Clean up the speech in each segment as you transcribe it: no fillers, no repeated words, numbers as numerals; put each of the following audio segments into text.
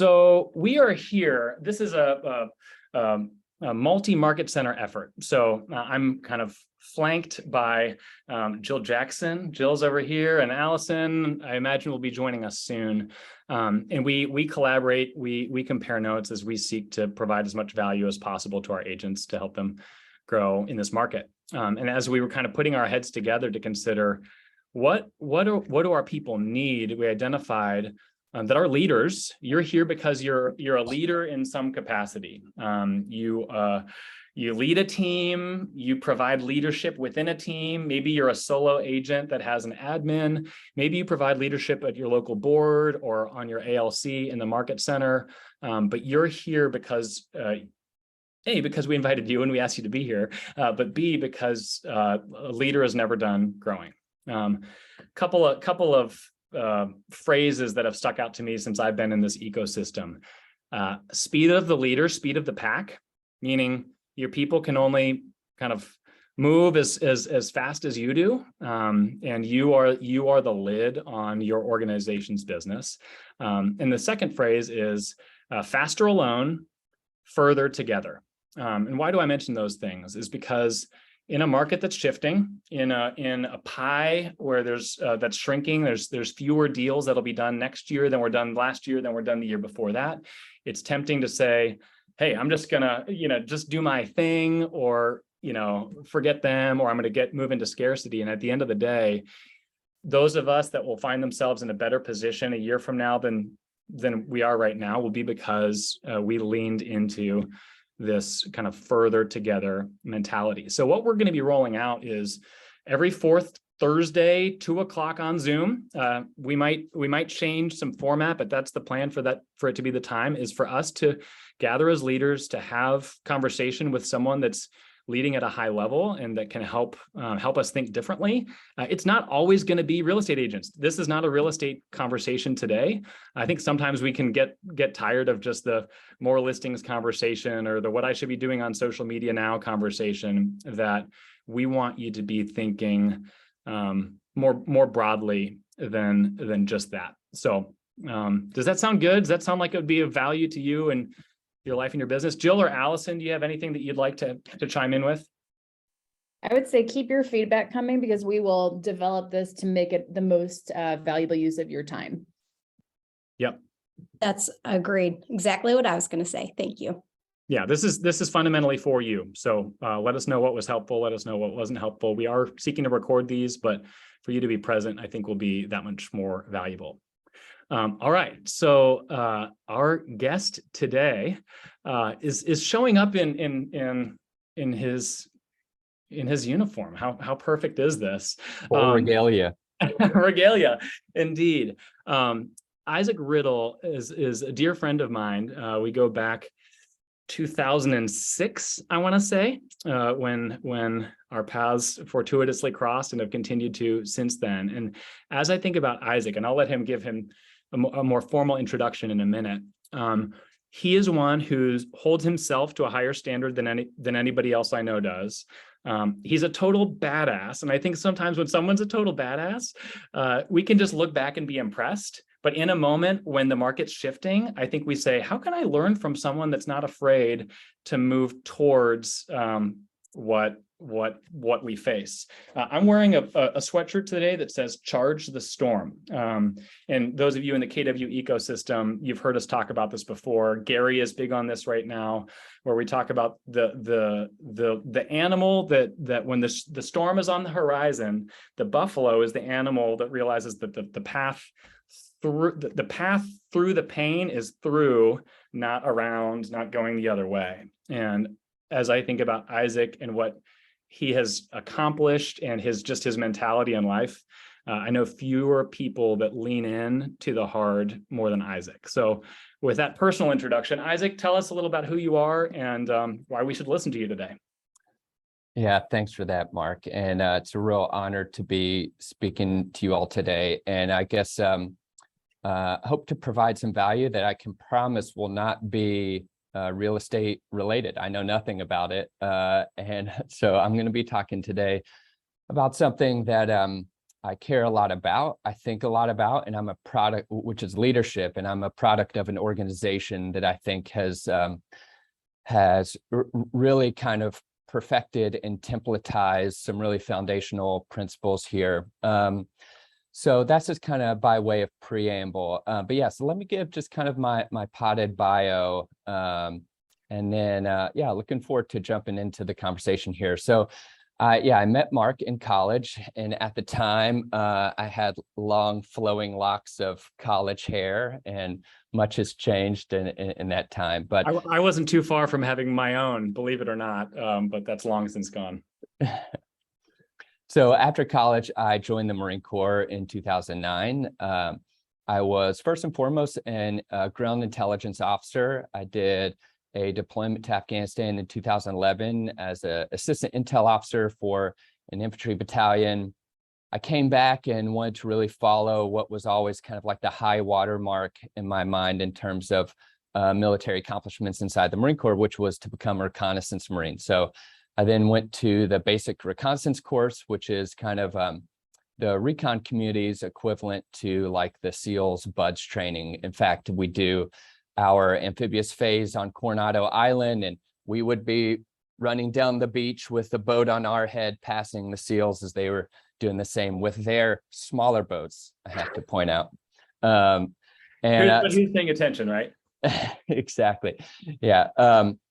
So we are here. This is a multi-market center effort. So I'm kind of flanked by Jill Jackson. Jill's over here, and Allison, I imagine, will be joining us soon. And we collaborate, we compare notes as we seek to provide as much value as possible to our agents to help them grow in this market. And as we were kind of putting our heads together to consider what do our people need, we identified that our leaders, you're here because you're a leader in some capacity. You lead a team, you provide leadership within a team. Maybe you're a solo agent that has an admin. Maybe you provide leadership at your local board or on your ALC in the market center. But you're here because A, because we invited you and we asked you to be here, but B, because a leader is never done growing. Couple of phrases that have stuck out to me since I've been in this ecosystem. Speed of the leader, speed of the pack, meaning your people can only kind of move as fast as you do, and you are the lid on your organization's business. And the second phrase is faster alone, further together. And why do I mention those things? Is because in a market that's shifting, in a pie where there's that's shrinking, there's fewer deals that'll be done next year than were done last year, than were done the year before that. It's tempting to say, hey, I'm just gonna, just do my thing, or, forget them, or I'm gonna move into scarcity. And at the end of the day, those of us that will find themselves in a better position a year from now than we are right now will be because we leaned into this kind of further together mentality. So what we're going to be rolling out is every fourth Thursday, 2:00 on Zoom. We might change some format, but that's the plan for it to be the time, is for us to gather as leaders to have conversation with someone that's leading at a high level and that can help us think differently. It's not always going to be real estate agents. This is not a real estate conversation today. I think sometimes we can get tired of just the more listings conversation or the what I should be doing on social media now conversation, that we want you to be thinking more broadly than just that. So does that sound good? Does that sound like it would be of value to you and your life and your business? Jill or Allison, do you have anything that you'd like to chime in with? I would say keep your feedback coming, because we will develop this to make it the most valuable use of your time. Yep. That's agreed. Exactly what I was going to say. Thank you. Yeah, this is fundamentally for you. So let us know what was helpful. Let us know what wasn't helpful. We are seeking to record these, but for you to be present, I think will be that much more valuable. All right, so our guest today is showing up in his uniform. How perfect is this? Regalia. Regalia, indeed. Isaac Riddle is a dear friend of mine. We go back 2006, I want to say, when our paths fortuitously crossed and have continued to since then. And as I think about Isaac, and I'll let him give him a more formal introduction in a minute. He is one who holds himself to a higher standard than anybody else I know does. He's a total badass. And I think sometimes when someone's a total badass, we can just look back and be impressed. But in a moment when the market's shifting, I think we say, how can I learn from someone that's not afraid to move towards what we face? I'm wearing a sweatshirt today that says "Charge the Storm." And those of you in the KW ecosystem, you've heard us talk about this before. Gary is big on this right now, where we talk about the animal that when the storm is on the horizon, the buffalo is the animal that realizes that the path through the pain is through, not around, not going the other way. And as I think about Isaac and what he has accomplished and his mentality in life, I know fewer people that lean in to the hard more than Isaac. So with that personal introduction, Isaac, tell us a little about who you are and why we should listen to you today. Yeah, thanks for that, Mark. And it's a real honor to be speaking to you all today. And I guess hope to provide some value that I can promise will not be real estate related. I know nothing about it. And so I'm going to be talking today about something that I care a lot about, I think a lot about, and I'm a product, which is leadership, and I'm a product of an organization that I think has really kind of perfected and templatized some really foundational principles here. So that's just kind of by way of preamble. But yeah, so let me give just kind of my potted bio. And then, yeah, looking forward to jumping into the conversation here. So yeah, I met Mark in college, and at the time I had long flowing locks of college hair, and much has changed in that time. But I wasn't too far from having my own, believe it or not, but that's long since gone. So after college, I joined the Marine Corps in 2009. I was first and foremost a ground intelligence officer. I did a deployment to Afghanistan in 2011 as an assistant intel officer for an infantry battalion. I came back and wanted to really follow what was always kind of like the high water mark in my mind in terms of military accomplishments inside the Marine Corps, which was to become a reconnaissance Marine. So I then went to the basic reconnaissance course, which is kind of the recon community's equivalent to like the SEALs BUDS training. In fact, we do our amphibious phase on Coronado Island, and we would be running down the beach with the boat on our head, passing the SEALs as they were doing the same with their smaller boats, I have to point out. But who's paying attention, right? Exactly. Yeah.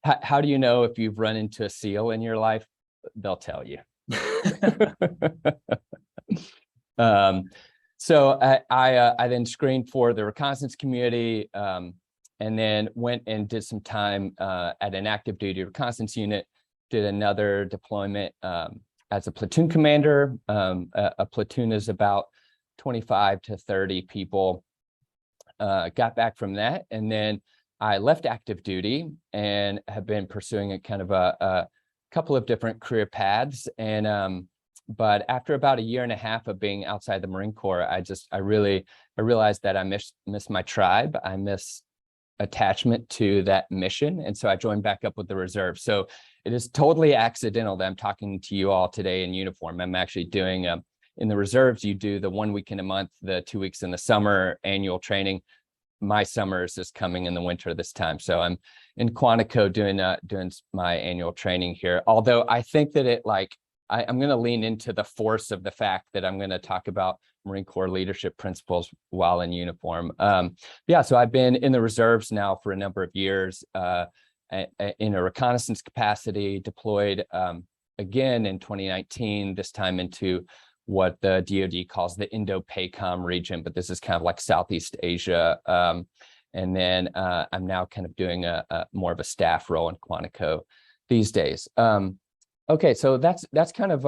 How do you know if you've run into a SEAL in your life? They'll tell you. So I then screened for the reconnaissance community, and then went and did some time at an active duty reconnaissance unit, did another deployment as a platoon commander. A platoon is about 25 to 30 people. Got back from that, and then I left active duty and have been pursuing a kind of a couple of different career paths. And but after about a year and a half of being outside the Marine Corps, I realized that I miss my tribe. I miss attachment to that mission, and so I joined back up with the reserve. So it is totally accidental that I'm talking to you all today in uniform. I'm actually doing in the reserves, you do the 1 week in a month, the 2 weeks in the summer annual training. My summer is just coming in the winter this time. So I'm in Quantico doing my annual training here. Although I think that I'm going to lean into the force of the fact that I'm going to talk about Marine Corps leadership principles while in uniform. Yeah, so I've been in the reserves now for a number of years in a reconnaissance capacity, deployed again in 2019, this time into what the DoD calls the Indo-PACOM region, but this is kind of like Southeast Asia. And then I'm now kind of doing a more of a staff role in Quantico these days. Okay, so that's kind of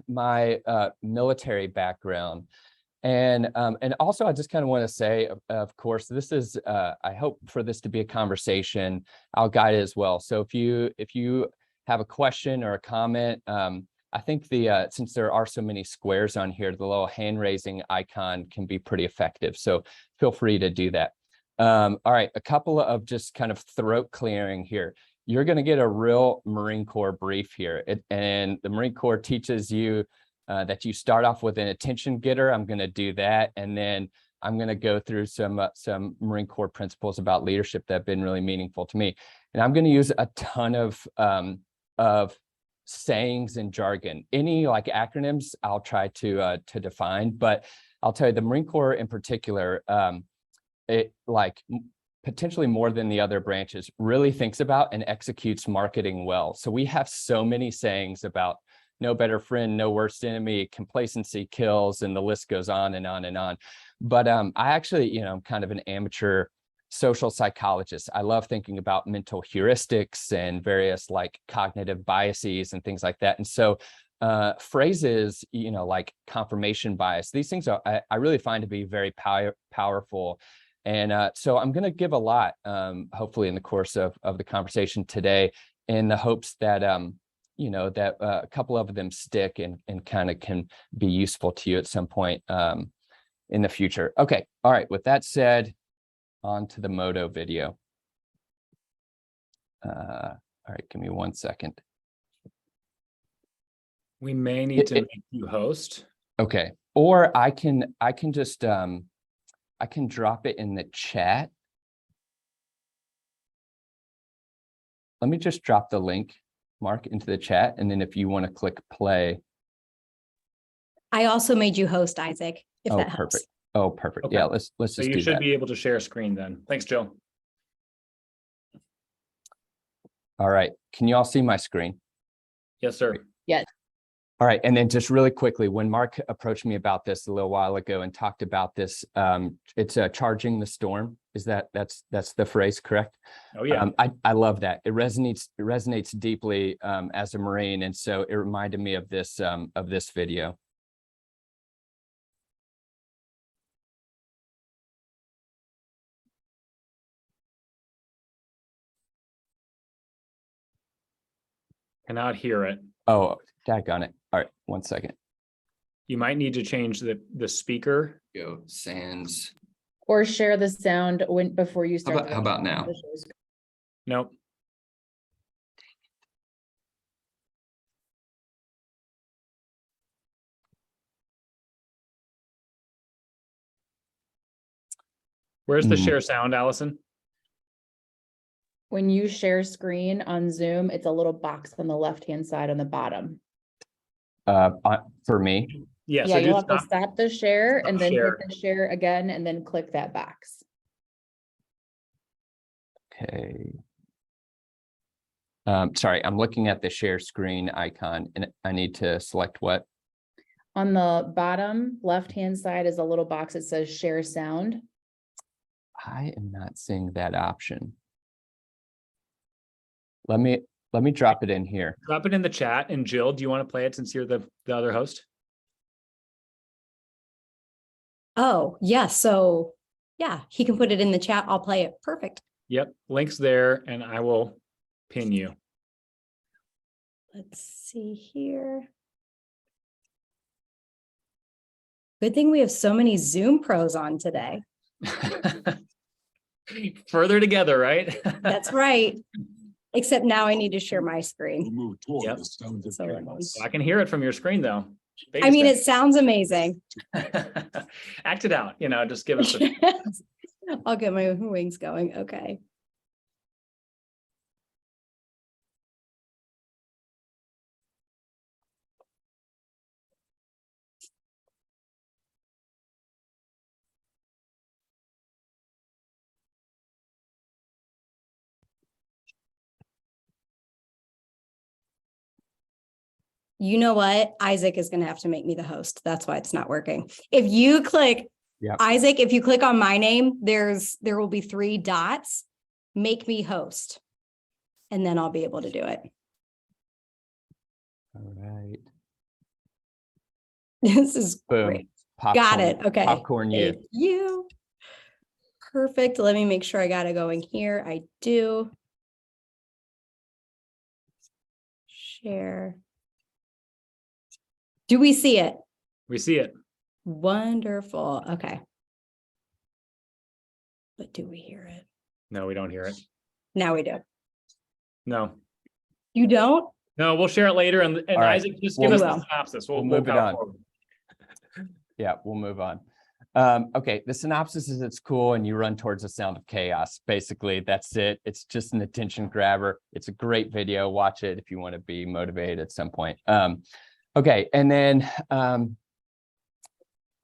my military background. And also I just kind of want to say, of course, this is, I hope for this to be a conversation. I'll guide it as well. So if you have a question or a comment, I think since there are so many squares on here, the little hand raising icon can be pretty effective. So feel free to do that. All right, a couple of just kind of throat clearing here. You're going to get a real Marine Corps brief here. And the Marine Corps teaches you that you start off with an attention getter. I'm going to do that. And then I'm going to go through some Marine Corps principles about leadership that have been really meaningful to me. And I'm going to use a ton of sayings and jargon. Any like acronyms I'll try to define, but I'll tell you the Marine Corps in particular, it like potentially more than the other branches really thinks about and executes marketing well. So we have so many sayings about no better friend, no worst enemy, complacency kills, and the list goes on and on and on. But I actually, I'm kind of an amateur social psychologist. I love thinking about mental heuristics and various like cognitive biases and things like that. And so phrases, like confirmation bias, these things I really find to be very powerful. And so I'm going to give a lot, hopefully in the course of the conversation today, in the hopes that, that a couple of them stick and kind of can be useful to you at some point in the future. Okay. All right. With that said, on to the Moto video. All right, give me 1 second. We may need to make you host. Okay. or I can just I can drop it in the chat. Let me just drop the link, Mark, into the chat, and then if you want to click play. I also made you host, Isaac, if Oh, that helps. perfect. Oh, perfect. Okay. Yeah, let's So just you do should that. be able to share screen then. Thanks, Jill. All right. Can you all see my screen? Yes, sir. Yes. All right. And then just really quickly, when Mark approached me about this a little while ago and talked about this, it's charging the storm. Is that's the phrase, correct? Oh, yeah. I love that. It resonates deeply as a Marine. And so it reminded me of this video. Cannot hear it. Oh, daggone it. All right. 1 second. You might need to change the speaker. Go sans. Or share the sound before you start. How about now? Nope. Where's the share sound, Allison? When you share screen on Zoom, it's a little box on the left-hand side on the bottom. For me. Yeah, Yeah, so you'll just have to stop the share and then share. hit the share again and then click that box. Okay. Sorry, I'm looking at the share screen icon and I need to select what? On the bottom left-hand side is a little box that says share sound. I am not seeing that option. Let me drop it in here. Drop it in the chat. And Jill, do you want to play it since you're the other host? Oh, yeah. So yeah, he can put it in the chat. I'll play it. Perfect. Yep. Link's there and I will pin you. Let's see here. Good thing we have so many Zoom pros on today. Further together, right? That's right. Except now I need to share my screen. Yep. So I can hear it from your screen though. I mean, it sounds amazing. Act it out, just give us I'll get my wings going. Okay. You know what? Isaac is going to have to make me the host. That's why it's not working. If you click, Isaac, if you click on my name, there will be 3 dots. Make me host. And then I'll be able to do it. All right. This is Boom. great. Popcorn, got it. Okay. Popcorn Thank you. Perfect. Let me make sure I got it going here. I do. Share. Do we see it? We see it. Wonderful. Okay. But do we hear it? No, we don't hear it. Now we do. No. You don't? No, we'll share it later. And right. Isaac, just give us Well, the synopsis. we'll move it on. forward. Yeah, we'll move on. Okay, the synopsis is it's cool and you run towards the sound of chaos. Basically, that's it. It's just an attention grabber. It's a great video. Watch it if you want to be motivated at some point. Okay, and then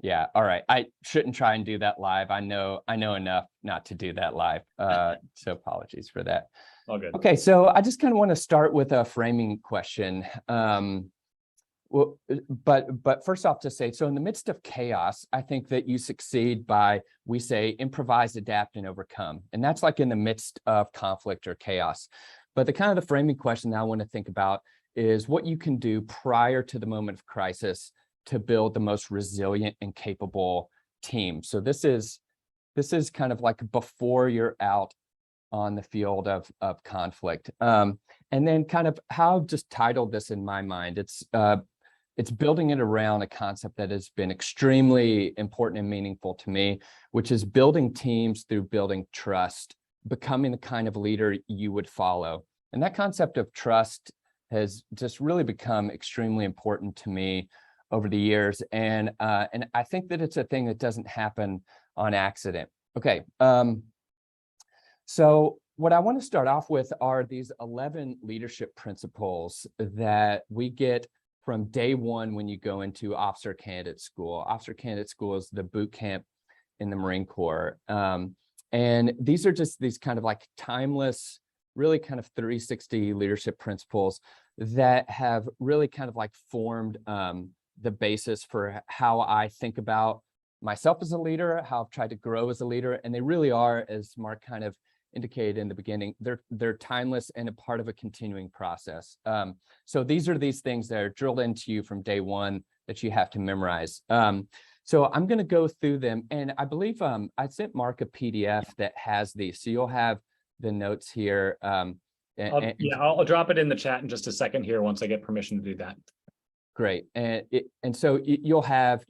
yeah, all right. I shouldn't try and do that live. I know enough not to do that live. So apologies for that. All good. Okay, so I just kind of want to start with a framing question. Well, but first off to say, so in the midst of chaos, I think that you succeed by, we say, improvise, adapt, and overcome. And that's like in the midst of conflict or chaos. But the framing question that I want to think about is what you can do prior to the moment of crisis to build the most resilient and capable team. So this is kind of like before you're out on the field of conflict. And then kind of how I've just titled this in my mind, it's building it around a concept that has been extremely important and meaningful to me, which is building teams through building trust, becoming the kind of leader you would follow. And that concept of trust has just really become extremely important to me over the years. And I think that it's a thing that doesn't happen on accident. Okay. So what I want to start off with are these 11 leadership principles that we get from day one when you go into officer candidate school. Officer candidate school is the boot camp in the Marine Corps. And these are just these kind of like timeless, really kind of 360 leadership principles that have really kind of like formed the basis for how I think about myself as a leader, how I've tried to grow as a leader. And they really are, as Mark kind of indicated in the beginning, they're timeless and a part of a continuing process. So these are these things that are drilled into you from day one that you have to memorize. So I'm going to go through them, and I believe I sent Mark a PDF that has these, so you'll have the notes here. I'll drop it in the chat in just a second here once I get permission to do that. Great, and so you'll have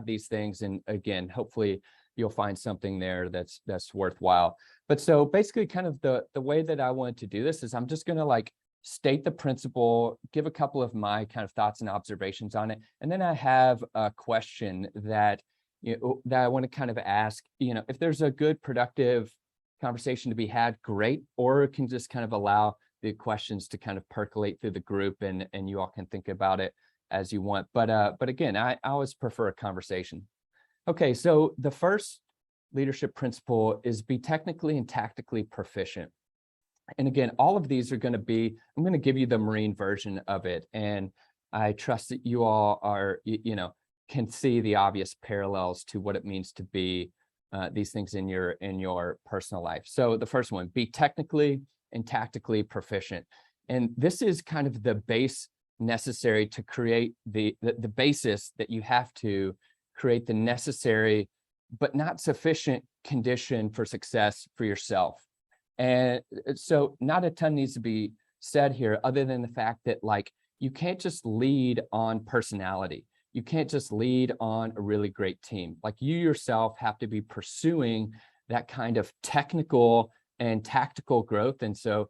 these things, and again, hopefully you'll find something there that's worthwhile. But so basically, kind of the way that I want to do this is I'm just going to like state the principle, give a couple of my kind of thoughts and observations on it, and then I have a question that that I want to kind of ask. If there's a good, productive conversation to be had, great, or it can just kind of allow the questions to kind of percolate through the group, and you all can think about it as you want. But again, I always prefer a conversation. Okay, so the first leadership principle is be technically and tactically proficient. And again, all of these are going to be, I'm going to give you the Marine version of it. And I trust that you all are, can see the obvious parallels to what it means to be these things in your personal life. So the first one, be technically and tactically proficient. And this is kind of the base necessary to create the basis that you have to create the necessary but not sufficient condition for success for yourself. And so not a ton needs to be said here other than the fact that like you can't just lead on personality. You can't just lead on a really great team. Like you yourself have to be pursuing that kind of technical and tactical growth. And so,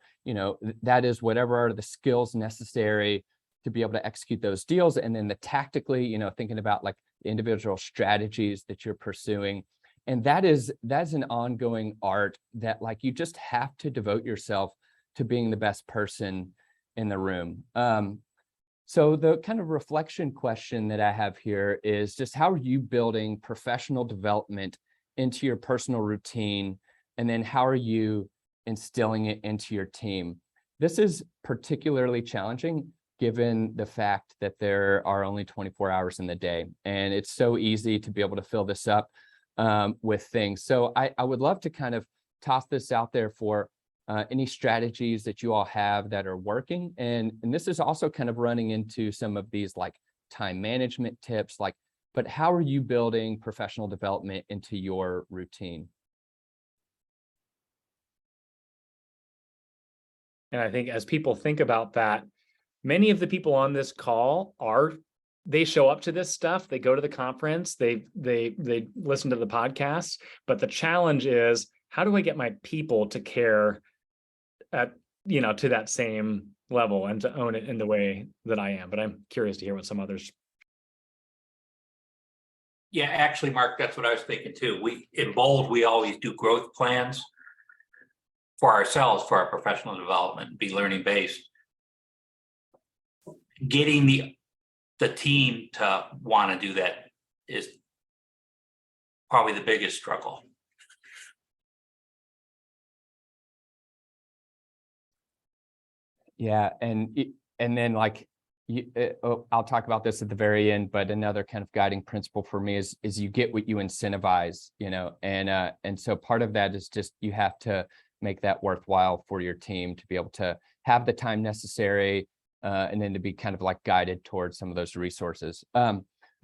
that is whatever are the skills necessary to be able to execute those deals. And then the tactically, thinking about like the individual strategies that you're pursuing. And that's an ongoing art that like you just have to devote yourself to being the best person in the room. So the kind of reflection question that I have here is just how are you building professional development into your personal routine? And then how are you instilling it into your team? This is particularly challenging given the fact that there are only 24 hours in the day. And it's so easy to be able to fill this up with things. So I would love to kind of toss this out there for any strategies that you all have that are working. And this is also kind of running into some of these like time management tips, but how are you building professional development into your routine? And I think as people think about that, many of the people on this call they show up to this stuff, they go to the conference, they listen to the podcast, but the challenge is, how do I get my people to care to that same level and to own it in the way that I am? But I'm curious to hear what some others. Yeah, actually, Mark, that's what I was thinking too. In Bold, we always do growth plans for ourselves, for our professional development, be learning based. Getting the team to want to do that is probably the biggest struggle. Yeah, and then I'll talk about this at the very end, but another kind of guiding principle for me is you get what you incentivize, and so part of that is just you have to make that worthwhile for your team to be able to have the time necessary, and then to be kind of like guided towards some of those resources.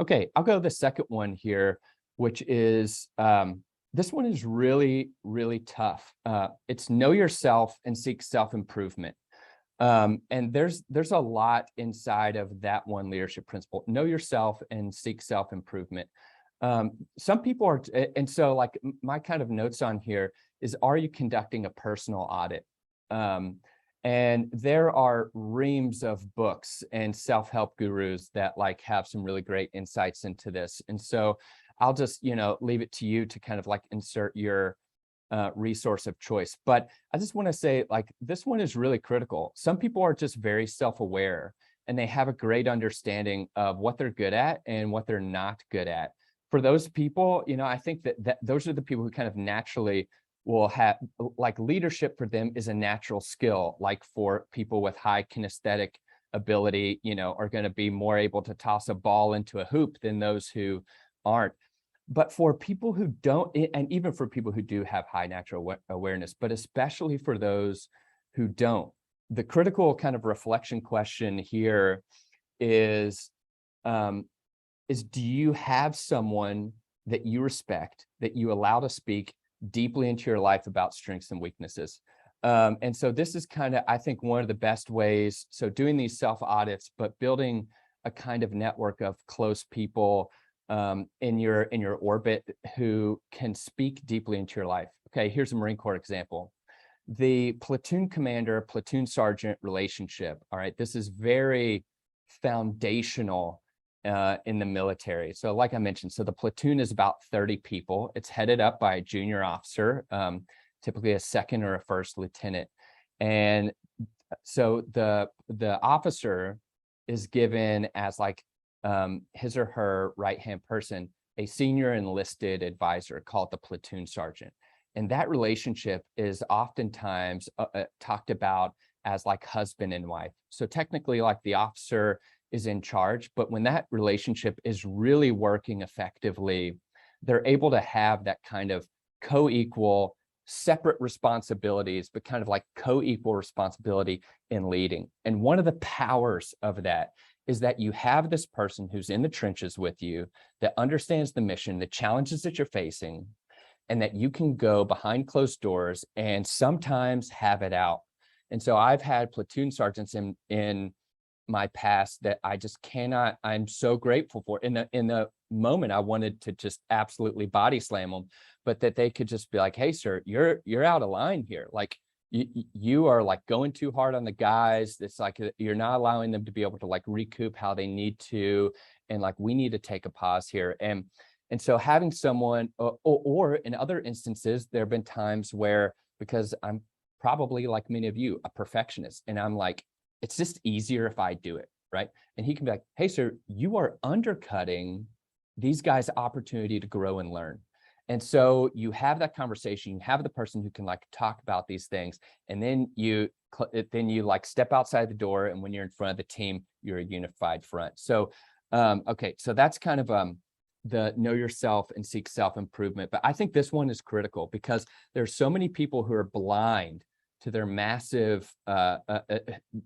Okay, I'll go to the second one here, which is this one is really, really tough. It's know yourself and seek self-improvement. And there's a lot inside of that one leadership principle. Know yourself and seek self-improvement. Some people are, and so like my kind of notes on here is, are you conducting a personal audit? And there are reams of books and self-help gurus that like have some really great insights into this. And so I'll just, leave it to you to kind of like insert your resource of choice. But I just want to say, like, this one is really critical. Some people are just very self-aware and they have a great understanding of what they're good at and what they're not good at. For those people, I think that those are the people who kind of naturally will have, like, leadership for them is a natural skill. Like for people with high kinesthetic ability, are going to be more able to toss a ball into a hoop than those who aren't. But for people who don't, and even for people who do have high natural awareness, but especially for those who don't, the critical kind of reflection question here is do you have someone that you respect, that you allow to speak deeply into your life about strengths and weaknesses? And so this is kind of, I think, one of the best ways. So doing these self audits, but building a kind of network of close people in your orbit who can speak deeply into your life. Okay, here's a Marine Corps example. The platoon commander, platoon sergeant relationship. All right, this is very foundational in the military. So like I mentioned, so the platoon is about 30 people. It's headed up by a junior officer, typically a second or a first lieutenant. And so the officer is given as like his or her right-hand person, a senior enlisted advisor called the platoon sergeant. And that relationship is oftentimes talked about as like husband and wife. So technically, like, the officer is in charge, but when that relationship is really working effectively, they're able to have that kind of co-equal, separate responsibilities, but kind of like co-equal responsibility in leading. And one of the powers of that is that you have this person who's in the trenches with you, that understands the mission, the challenges that you're facing, and that you can go behind closed doors and sometimes have it out. And so I've had platoon sergeants in my past that I just cannot, I'm so grateful for. In the moment, I wanted to just absolutely body slam them, but that they could just be like, hey, sir, you're out of line here. Like, you are like going too hard on the guys. It's like you're not allowing them to be able to like recoup how they need to. And like, we need to take a pause here. And so having someone, or in other instances, there have been times where, because I'm probably, like many of you, a perfectionist, and I'm like, it's just easier if I do it, right? And he can be like, hey, sir, you are undercutting these guys' opportunity to grow and learn. And so you have that conversation, you have the person who can like talk about these things, and then you like step outside the door, and when you're in front of the team, you're a unified front. So, okay, so that's kind of the know yourself and seek self-improvement. But I think this one is critical because there's so many people who are blind to their massive,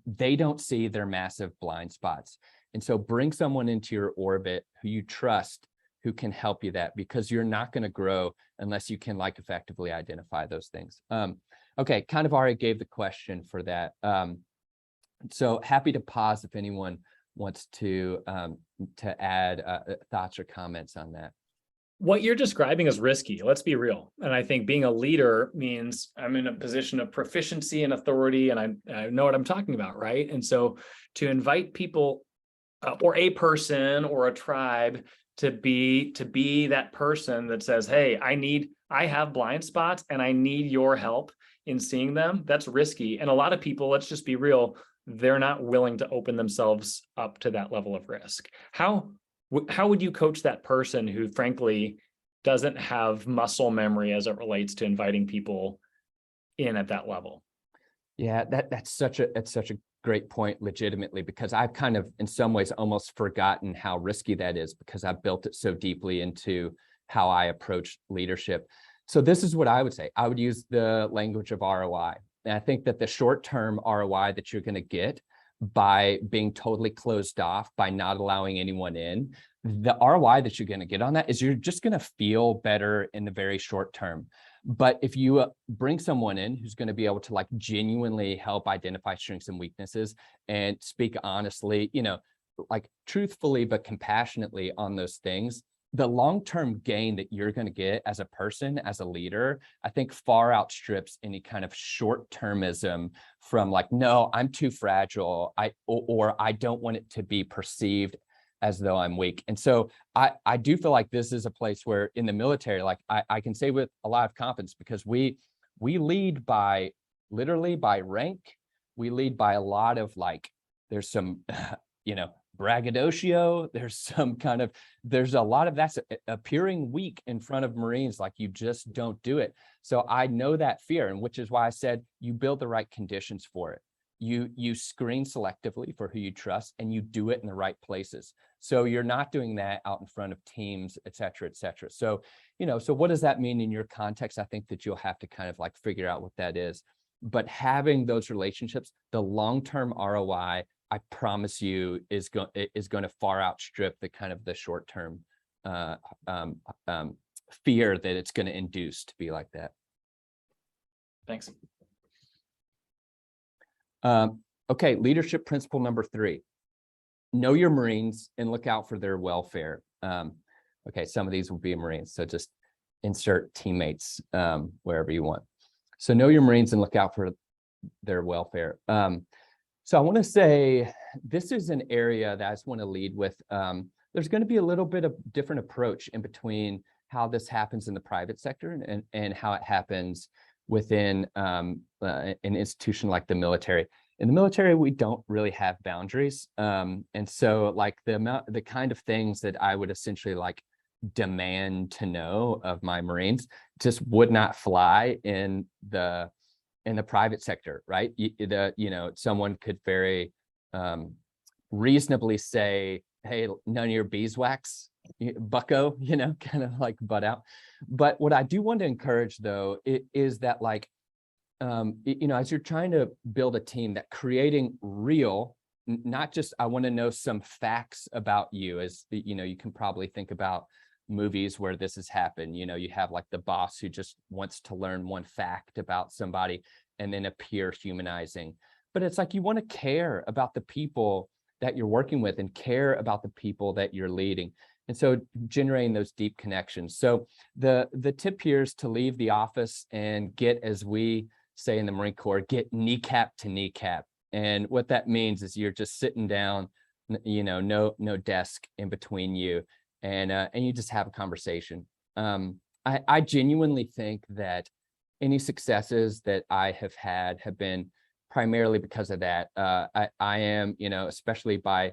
they don't see their massive blind spots. And so bring someone into your orbit who you trust, who can help you that, because you're not going to grow unless you can like effectively identify those things. Okay, kind of already gave the question for that. So happy to pause if anyone wants to add thoughts or comments on that. What you're describing is risky. Let's be real. And I think being a leader means I'm in a position of proficiency and authority, and I know what I'm talking about, right? And so to invite people or a person or a tribe to be that person that says, hey, I have blind spots and I need your help in seeing them, that's risky. And a lot of people, let's just be real, they're not willing to open themselves up to that level of risk. How would you coach that person who frankly doesn't have muscle memory as it relates to inviting people in at that level? Yeah, that's such a great point, legitimately, because I've kind of in some ways almost forgotten how risky that is, because I've built it so deeply into how I approach leadership. So this is what I would say. I would use the language of ROI. And I think that the short-term ROI that you're going to get by being totally closed off, by not allowing anyone in, the ROI that you're going to get on that is you're just going to feel better in the very short term. But if you bring someone in who's going to be able to like genuinely help identify strengths and weaknesses and speak honestly, like truthfully, but compassionately on those things, the long-term gain that you're going to get as a person, as a leader, I think far outstrips any kind of short-termism from like, no, I'm too fragile, or I don't want it to be perceived as though I'm weak. And so I do feel like this is a place where in the military, like I can say with a lot of confidence, because we lead by literally by rank. We lead by a lot of like, there's some, braggadocio, there's a lot of that's appearing weak in front of Marines, like you just don't do it. So I know that fear, and which is why I said you build the right conditions for it. You screen selectively for who you trust, and you do it in the right places. So you're not doing that out in front of teams, et cetera, et cetera. So, so what does that mean in your context? I think that you'll have to kind of like figure out what that is. But having those relationships, the long-term ROI, I promise you, is going to far outstrip the kind of the short-term fear that it's going to induce to be like that. Thanks. Okay, leadership principle number 3. Know your Marines and look out for their welfare. Okay, some of these will be Marines, so just insert teammates wherever you want. So know your Marines and look out for their welfare. So I want to say this is an area that I just want to lead with. There's going to be a little bit of different approach in between how this happens in the private sector and how it happens within an institution like the military. In the military, we don't really have boundaries. And so like the kind of things that I would essentially like demand to know of my Marines just would not fly in the private sector, right? Someone could very reasonably say, hey, none of your beeswax, bucko, kind of like butt out. But what I do want to encourage though, is that like, as you're trying to build a team, that creating real, not just, I want to know some facts about you, as you can probably think about movies where this has happened. You have like the boss who just wants to learn one fact about somebody and then appear humanizing. But it's like you want to care about the people that you're working with and care about the people that you're leading. And so generating those deep connections. So the tip here is to leave the office and get, as we say in the Marine Corps, get kneecap to kneecap. And what that means is you're just sitting down, no desk in between you, and you just have a conversation. I genuinely think that any successes that I have had have been primarily because of that. I am, especially by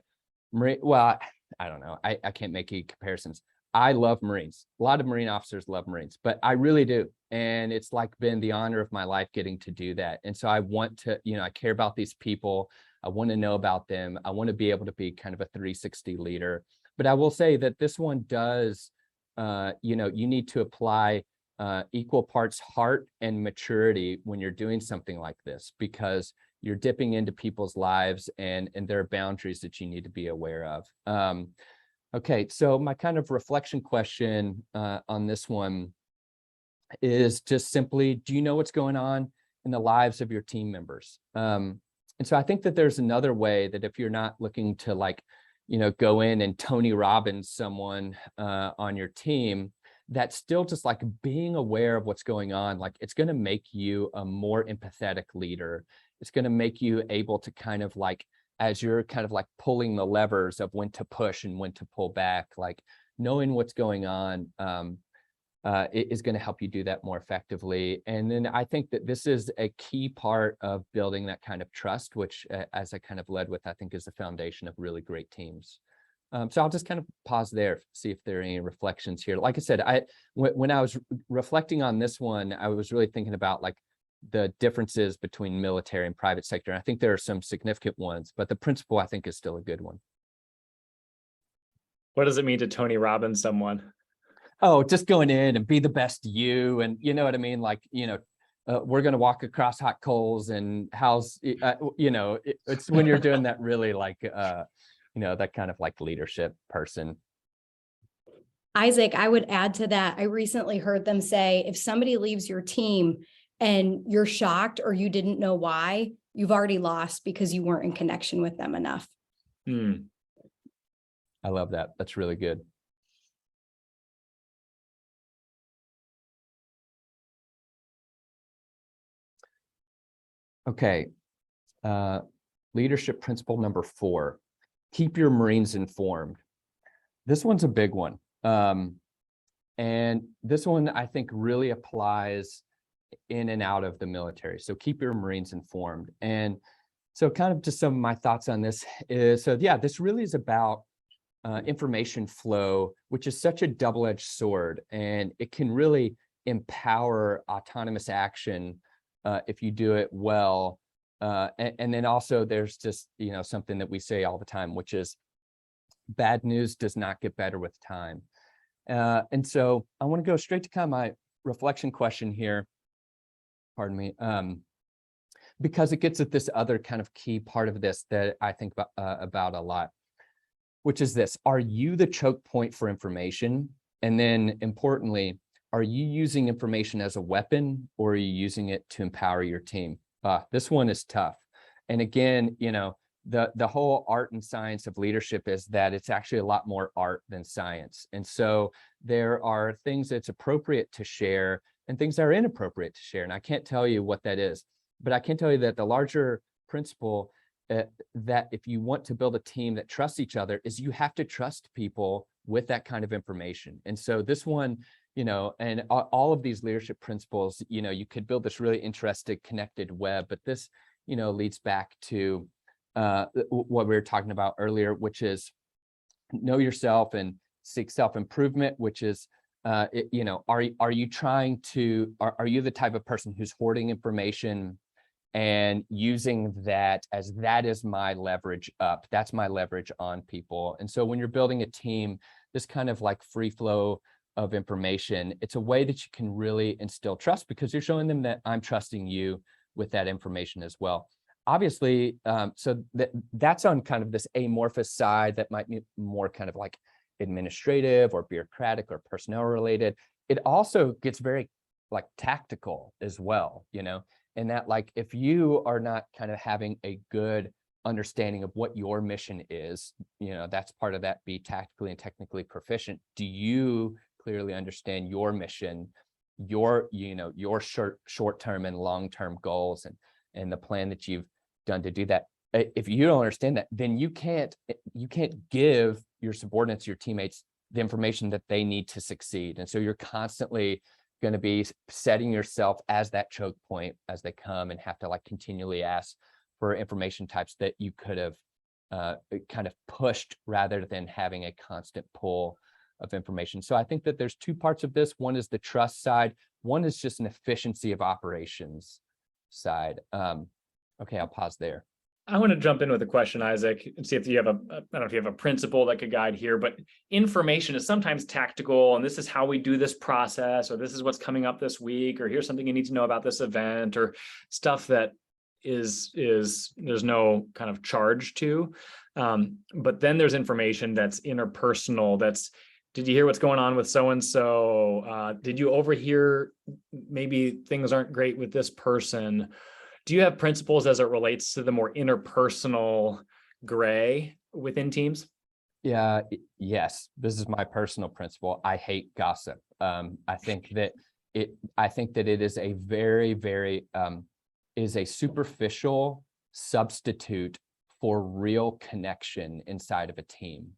Marine, well, I don't know, I can't make any comparisons. I love Marines. A lot of Marine officers love Marines, but I really do. And it's like been the honor of my life getting to do that. And so I want to, I care about these people. I want to know about them. I want to be able to be kind of a 360 leader. But I will say that this one does, you need to apply equal parts heart and maturity when you're doing something like this, because you're dipping into people's lives and there are boundaries that you need to be aware of. Okay, so my kind of reflection question on this one is just simply, do you know what's going on in the lives of your team members? And so I think that there's another way that if you're not looking to like, go in and Tony Robbins someone on your team, that's still just like being aware of what's going on. Like it's going to make you a more empathetic leader. It's going to make you able to kind of like, as you're kind of like pulling the levers of when to push and when to pull back, like knowing what's going on is going to help you do that more effectively. And then I think that this is a key part of building that kind of trust, which as I kind of led with, I think is the foundation of really great teams. So I'll just kind of pause there, see if there are any reflections here. Like I said, when I was reflecting on this one, I was really thinking about like the differences between military and private sector. And I think there are some significant ones, but the principle I think is still a good one. What does it mean to Tony Robbins someone? Oh, just going in and be the best you. And you know what I mean? Like, we're going to walk across hot coals and how's, it's when you're doing that really like, that kind of like leadership person. Isaac, I would add to that. I recently heard them say, if somebody leaves your team and you're shocked or you didn't know why, you've already lost because you weren't in connection with them enough. I love that. That's really good. Okay. Leadership principle number 4, keep your Marines informed. This one's a big one. And this one I think really applies in and out of the military. So keep your Marines informed. And so kind of just some of my thoughts on this is, so yeah, this really is about information flow, which is such a double-edged sword, and it can really empower autonomous action if you do it well. And then also there's just, something that we say all the time, which is bad news does not get better with time. And so I want to go straight to kind of my reflection question here. Pardon me. Because it gets at this other kind of key part of this that I think about a lot, which is this: are you the choke point for information? And then importantly, are you using information as a weapon, or are you using it to empower your team? This one is tough. And again, the whole art and science of leadership is that it's actually a lot more art than science. And so there are things that's appropriate to share and things that are inappropriate to share. And I can't tell you what that is, but I can tell you that the larger principle that if you want to build a team that trusts each other is you have to trust people with that kind of information. And so this one, and all of these leadership principles, you could build this really interesting connected web, but this, leads back to what we were talking about earlier, which is know yourself and seek self-improvement, which is, are you trying to, are you the type of person who's hoarding information and using that as that is my leverage up, that's my leverage on people? And so when you're building a team, this kind of like free flow of information, it's a way that you can really instill trust because you're showing them that I'm trusting you with that information as well. Obviously, so that's on kind of this amorphous side that might be more kind of like administrative or bureaucratic or personnel related. It also gets very like tactical as well, and that like if you are not kind of having a good understanding of what your mission is, that's part of that, be tactically and technically proficient. Do you clearly understand your mission, your short-term and long-term goals and the plan that you've done to do that? If you don't understand that, then you can't give your subordinates, your teammates, the information that they need to succeed. And so you're constantly going to be setting yourself as that choke point as they come and have to like continually ask for information types that you could have kind of pushed rather than having a constant pull of information. So I think that there's two parts of this. One is the trust side. One is just an efficiency of operations side. Okay, I'll pause there. I want to jump in with a question, Isaac, and see if you have I don't know if you have a principle that could guide here, but information is sometimes tactical, and this is how we do this process, or this is what's coming up this week, or here's something you need to know about this event, or stuff that is there's no kind of charge to. But then there's information that's interpersonal, that's, did you hear what's going on with so-and-so? Did you overhear maybe things aren't great with this person? Do you have principles as it relates to the more interpersonal gray within teams? Yeah, yes. This is my personal principle. I hate gossip. I think that it is a very, very is a superficial substitute for real connection inside of a team.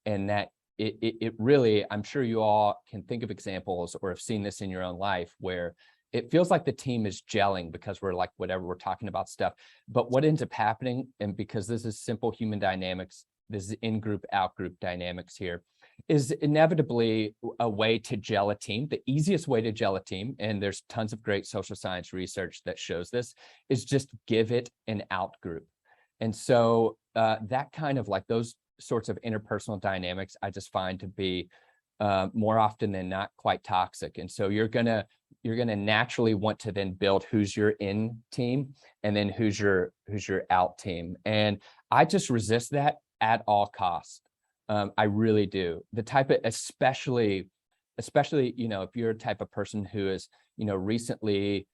And that it really, I'm sure you all can think of examples or have seen this in your own life where it feels like the team is gelling because we're like, whatever, we're talking about stuff. But what ends up happening, and because this is simple human dynamics, this is in-group, out-group dynamics here, is inevitably a way to gel a team. The easiest way to gel a team, and there's tons of great social science research that shows this, is just give it an out-group. And so that kind of like those sorts of interpersonal dynamics, I just find to be more often than not quite toxic. And so you're gonna naturally want to then build who's your in team and then who's your out team. And I just resist that at all costs. I really do. The type of, especially, if you're a type of person who is, recently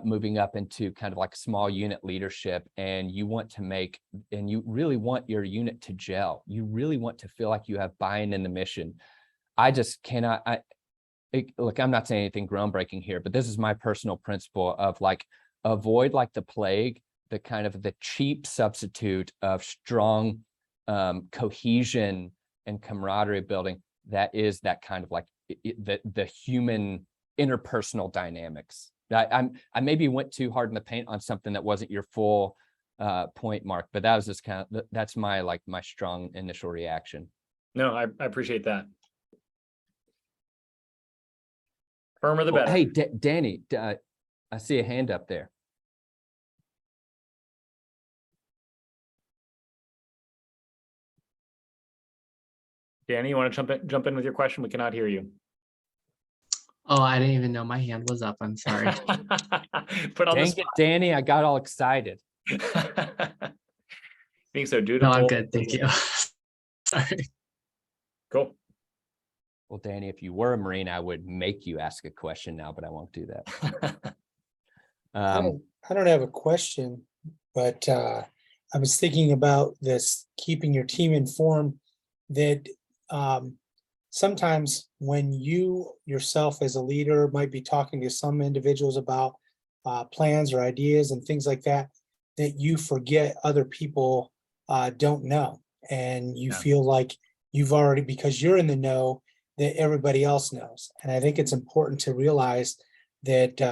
moving up into kind of like small unit leadership, and you want to make, and you really want your unit to gel. You really want to feel like you have buy-in in the mission. I just cannot, look, I'm not saying anything groundbreaking here, but this is my personal principle of like, avoid like the plague, the kind of the cheap substitute of strong cohesion and camaraderie building. That is that kind of like the human interpersonal dynamics. I maybe went too hard in the paint on something that wasn't your full point, Mark, but that was just kind of, that's my strong initial reaction. No, I appreciate that. Firmer the better. Hey, Danny, I see a hand up there. Danny, you want to jump in with your question? We cannot hear you. Oh, I didn't even know my hand was up. I'm sorry. Put on Dang it, Danny, I got all excited. Being so dutiful. No, I'm good. Thank you. Sorry. Cool. Well, Danny, if you were a Marine, I would make you ask a question now, but I won't do that. I don't have a question, but I was thinking about this, keeping your team informed, that sometimes when you yourself as a leader might be talking to some individuals about plans or ideas and things like that, that you forget other people don't know. And you feel like you've already, because you're in the know, that everybody else knows. And I think it's important to realize that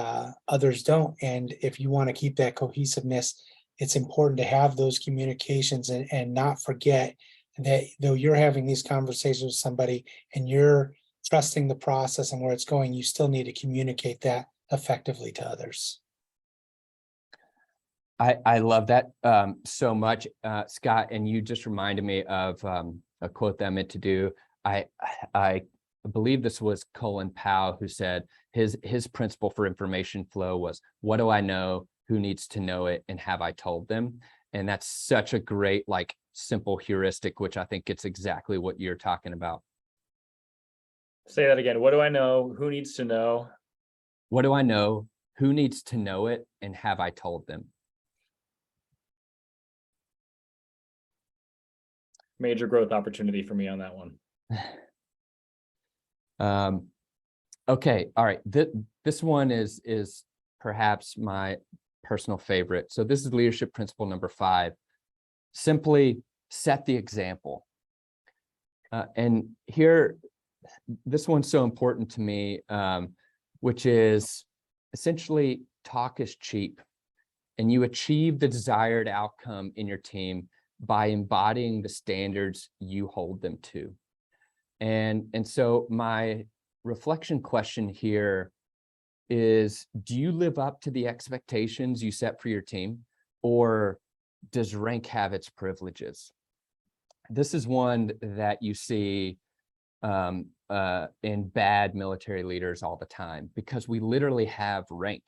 others don't. And if you want to keep that cohesiveness, it's important to have those communications and not forget that though you're having these conversations with somebody and you're trusting the process and where it's going, you still need to communicate that effectively to others. I love that so much, Scott, and you just reminded me of a quote that I meant to do. I believe this was Colin Powell who said his principle for information flow was, what do I know, who needs to know it, and have I told them? And that's such a great, like, simple heuristic, which I think gets exactly what you're talking about. Say that again. What do I know? Who needs to know? What do I know? Who needs to know it? And have I told them? Major growth opportunity for me on that one. Okay. All right. This one is perhaps my personal favorite. So this is leadership principle number 5. Simply set the example. And here, this one's so important to me, which is essentially talk is cheap, and you achieve the desired outcome in your team by embodying the standards you hold them to. And so my reflection question here is, do you live up to the expectations you set for your team, or does rank have its privileges? This is one that you see in bad military leaders all the time, because we literally have rank,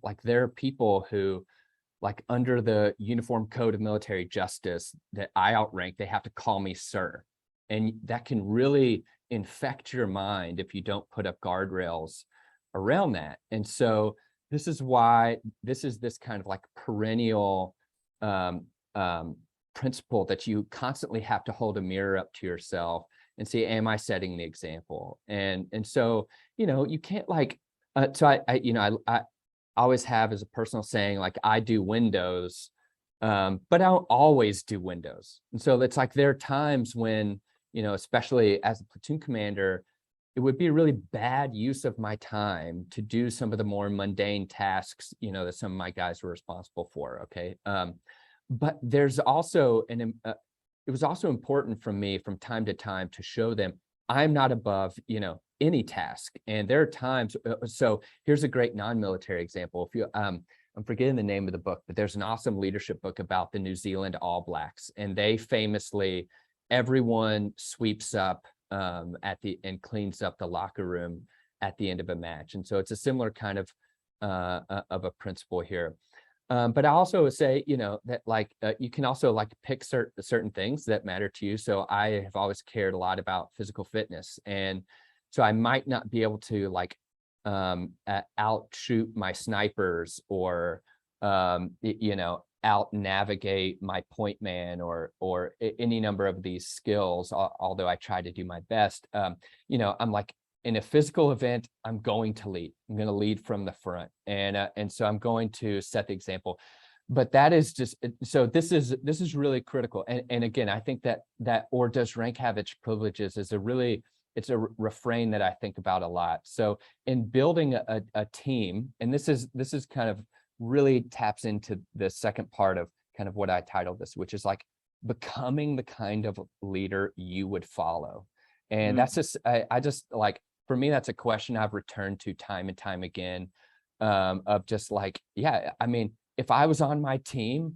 like there are people who, like under the Uniform Code of Military Justice that I outrank, they have to call me sir. And that can really infect your mind if you don't put up guardrails around that. And so this is why this is this kind of like perennial principle that you constantly have to hold a mirror up to yourself and say, am I setting the example? And so, you can't like, so I always have as a personal saying, like, I do windows, but I don't always do windows. And so it's like, there are times when, especially as a platoon commander, it would be a really bad use of my time to do some of the more mundane tasks, that some of my guys were responsible for. Okay. But there's also it was also important for me from time to time to show them I'm not above, any task. And there are times, so here's a great non-military example. If you, I'm forgetting the name of the book, but there's an awesome leadership book about the New Zealand All Blacks. And they famously, everyone sweeps up and cleans up the locker room at the end of a match. And so it's a similar kind of a principle here. But I also would say, that like you can also like pick certain things that matter to you. So I have always cared a lot about physical fitness. And so I might not be able to like outshoot my snipers or, out navigate my point man or any number of these skills, although I try to do my best. I'm like, in a physical event, I'm going to lead. I'm going to lead from the front. And so I'm going to set the example. but that is just, so this is really critical. And again, I think that or does rank have its privileges is it's a refrain that I think about a lot. So in building a team, and this is kind of really taps into the second part of kind of what I titled this, which is like becoming the kind of leader you would follow. And that's just, I just like, for me, that's a question I've returned to time and time again, of just like, yeah, I mean, if I was on my team,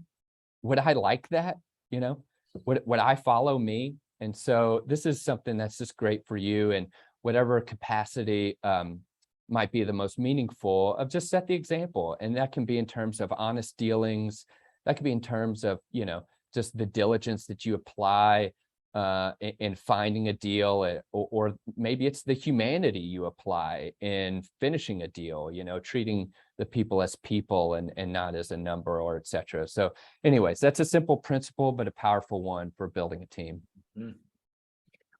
would I like that? You know, would I follow me? And so this is something that's just great for you, and whatever capacity might be the most meaningful, of just set the example. And that can be in terms of honest dealings. That could be in terms of, you know, just the diligence that you apply in finding a deal, or maybe it's the humanity you apply in finishing a deal, you know, treating the people as people and not as a number, or et cetera. So anyways, that's a simple principle, but a powerful one for building a team.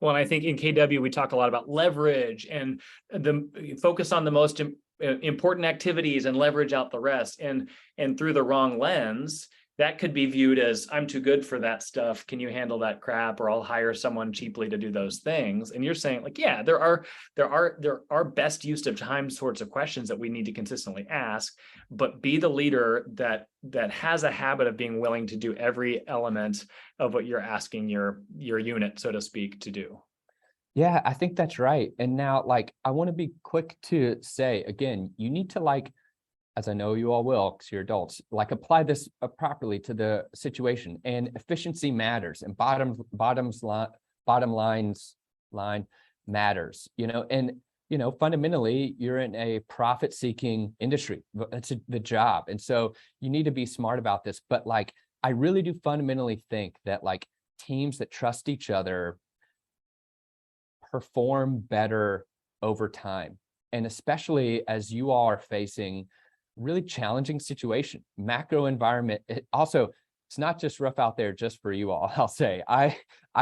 Well, and I think in KW, we talk a lot about leverage and the focus on the most important activities and leverage out the rest. And through the wrong lens, that could be viewed as, I'm too good for that stuff. Can you handle that crap? Or I'll hire someone cheaply to do those things. And you're saying like, yeah, there are best use of time sorts of questions that we need to consistently ask, but be the leader that has a habit of being willing to do every element of what you're asking your unit, so to speak, to do. Yeah, I think that's right. And now, like, I want to be quick to say, again, you need to, like, as I know you all will, because you're adults, like, apply this properly to the situation. And efficiency matters, and bottom line matters, you know. And, you know, fundamentally, you're in a profit-seeking industry. That's the job. And so you need to be smart about this. But, like, I really do fundamentally think that, like, teams that trust each other perform better over time. And especially as you all are facing really challenging situation, macro environment. It's not just rough out there just for you all. I'll say, I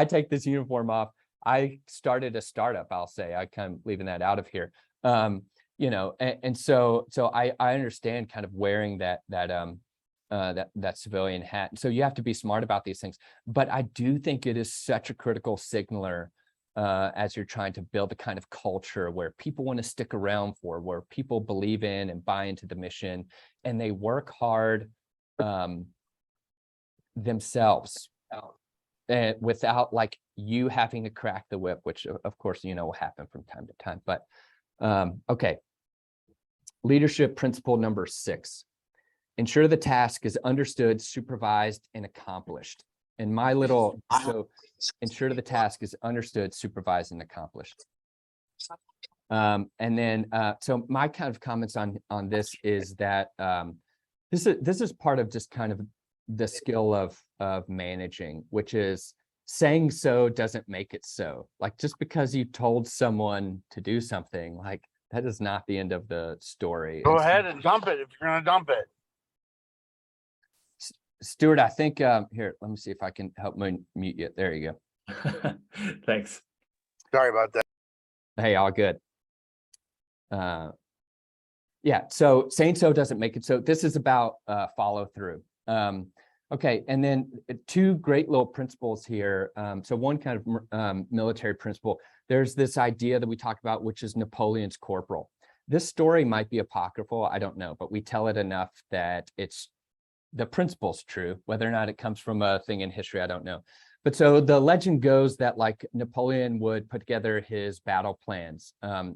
take this uniform off. I started a startup, I'll say, I kind of leaving that out of here. You know, and so I understand kind of wearing that civilian hat. So you have to be smart about these things. But I do think it is such a critical signaler as you're trying to build the kind of culture where people want to stick around for, where people believe in and buy into the mission, and they work hard themselves, and without, like, you having to crack the whip, which of course, you know, will happen from time to time. But okay, leadership principle number 6: ensure the task is understood, supervised, and accomplished. And my little, so ensure the task is understood, supervised, and accomplished. And then, so my kind of comments on this is that this is part of just kind of the skill of managing, which is saying so doesn't make it so. Like, just because you told someone to do something, like, that is not the end of the story. Go ahead and dump it if you're gonna dump it. Stuart, I think here, let me see if I can help mute you. There you go. Thanks. Sorry about that. Hey, all good. Yeah, so saying so doesn't make it so. This is about follow through. Okay, and then 2 great little principles here. So one kind of military principle. There's this idea that we talked about, which is Napoleon's corporal. This story might be apocryphal, I don't know, but we tell it enough that the principle's true. Whether or not it comes from a thing in history, I don't know. But so the legend goes that, like, Napoleon would put together his battle plans.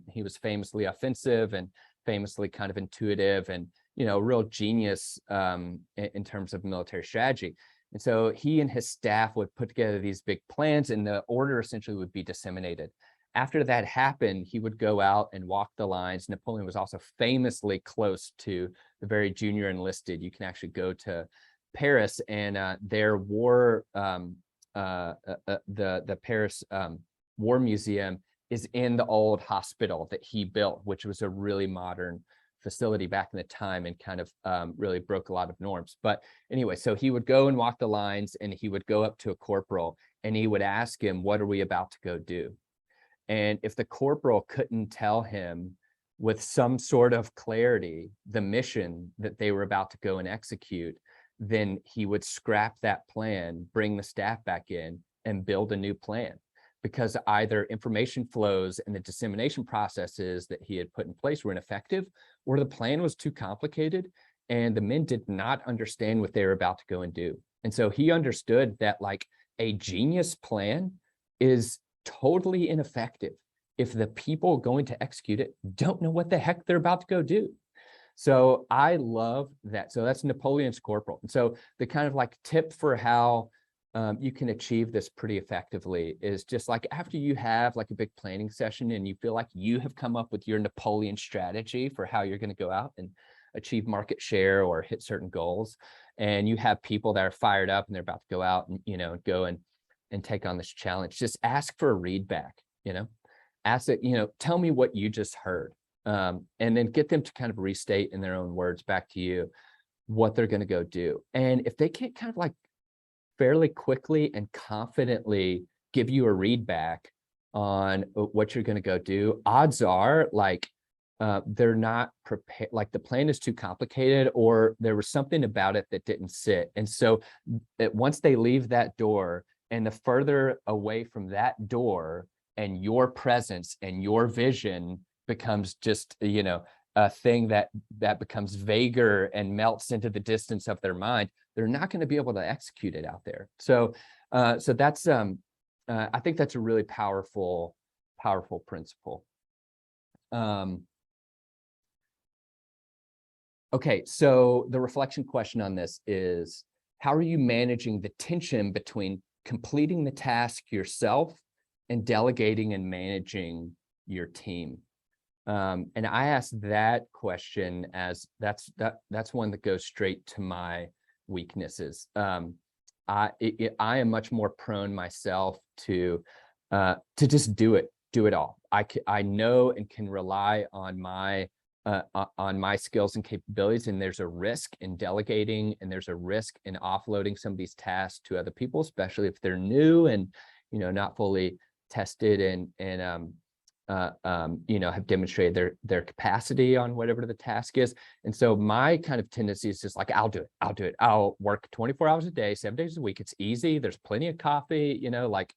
He was famously offensive and famously kind of intuitive, and, you know, real genius in terms of military strategy. And so he and his staff would put together these big plans, and the order essentially would be disseminated. After that happened, he would go out and walk the lines. Napoleon was also famously close to the very junior enlisted. You can actually go to Paris, and their war, the Paris War Museum is in the old hospital that he built, which was a really modern facility back in the time, and kind of really broke a lot of norms. But anyway, so he would go and walk the lines, and he would go up to a corporal, and he would ask him, "What are we about to go do?" And if the corporal couldn't tell him with some sort of clarity the mission that they were about to go and execute, then he would scrap that plan, bring the staff back in, and build a new plan, because either information flows and the dissemination processes that he had put in place were ineffective, or the plan was too complicated and the men did not understand what they were about to go and do. And so he understood that like a genius plan is totally ineffective if the people going to execute it don't know what the heck they're about to go do. So I love that. So that's Napoleon's corporal. And so the kind of like tip for how you can achieve this pretty effectively is just like after you have like a big planning session and you feel like you have come up with your Napoleon strategy for how you're going to go out and achieve market share or hit certain goals, and you have people that are fired up and they're about to go out and, you know, go and take on this challenge, just ask for a read back, you know, ask it, you know, tell me what you just heard. And then get them to kind of restate in their own words back to you what they're going to go do. And if they can't kind of like fairly quickly and confidently give you a read back on what you're going to go do, odds are like they're not prepared, like the plan is too complicated or there was something about it that didn't sit. And so once they leave that door, and the further away from that door and your presence and your vision becomes just, you know, a thing that becomes vaguer and melts into the distance of their mind, they're not going to be able to execute it out there. So so that's I think that's a really powerful principle. Okay, so the reflection question on this is, how are you managing the tension between completing the task yourself and delegating and managing your team? And I asked that question as that's one that goes straight to my weaknesses. I am much more prone myself to just do it all. I know and can rely on my skills and capabilities, and there's a risk in delegating, and there's a risk in offloading some of these tasks to other people, especially if they're new and, you know, not fully tested and you know, have demonstrated their capacity on whatever the task is. And so my kind of tendency is just like, I'll do it. I'll work 24 hours a day, 7 days a week. It's easy. There's plenty of coffee, you know, like,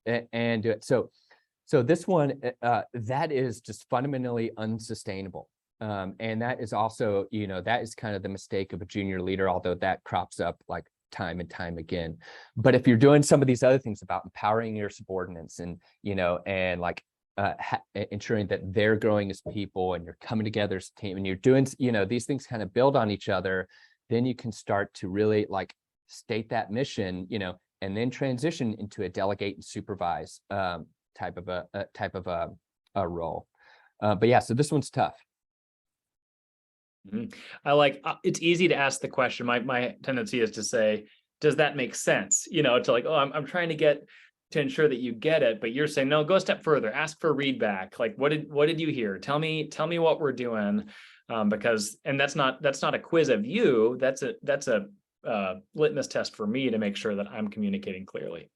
and do it. So this one, that is just fundamentally unsustainable. And that is also, you know, that is kind of the mistake of a junior leader, although that crops up like time and time again. But if you're doing some of these other things about empowering your subordinates and, you know, and like ensuring that they're growing as people and you're coming together as a team and you're doing, you know, these things kind of build on each other, then you can start to really like state that mission, you know, and then transition into a delegate and supervise type of a role. But yeah, so this one's tough. I like, it's easy to ask the question. My tendency is to say, does that make sense? You know, to like, oh, I'm trying to ensure that you get it, but you're saying, no, go a step further, ask for read back. Like, what did you hear? Tell me what we're doing. Because, and that's not a quiz of you. That's a litmus test for me to make sure that I'm communicating clearly.